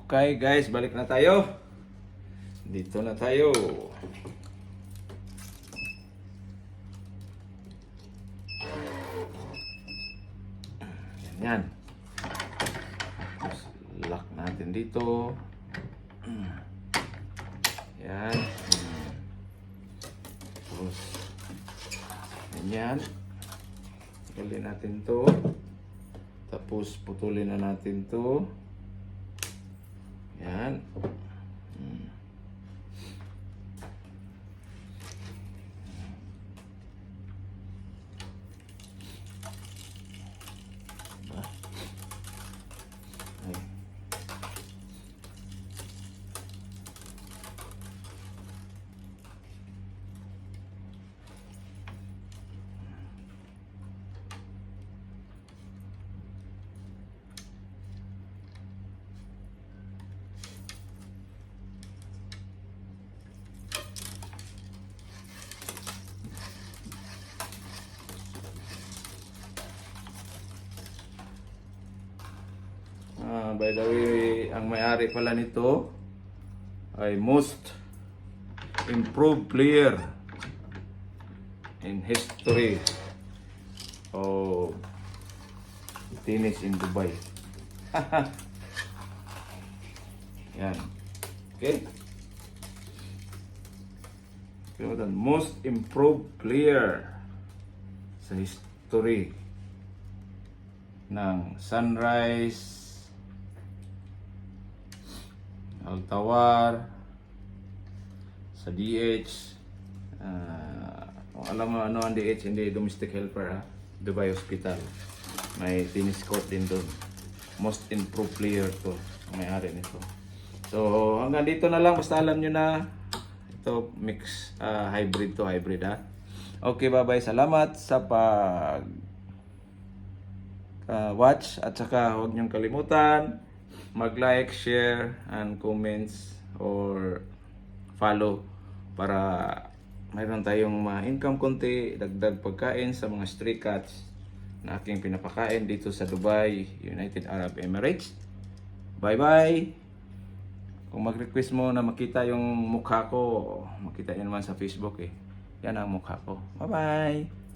Okay guys, balik na tayo. Dito na tayo. Yan. Tapos, lock natin dito. Yan. Tapos, ganyan. Putulin natin to. Tapos, putulin na natin to. Yan. Ay. By the way, ang may-ari pala nito ay most improved player in history of tennis in Dubai. Yan. Okay? Most improved player sa history ng Sunrise, Altawar, sa DH. Kung alam mo ano ang DH, hindi domestic helper ha. Dubai Hospital. May tennis court din doon. Most improved player to. Ang may-ari nito. So hanggang dito na lang. Basta alam nyo na ito mix hybrid to hybrid ha. Okay, bye bye. Salamat sa pag watch. At saka huwag nyong kalimutan mag-like, share, and comments or follow para mayroon tayong ma-income konti, dagdag pagkain sa mga stray cats na aking pinapakain dito sa Dubai, United Arab Emirates. Bye-bye! Kung mag-request mo na makita yung mukha ko, makita nyo naman sa Facebook eh. Yan ang mukha ko. Bye-bye!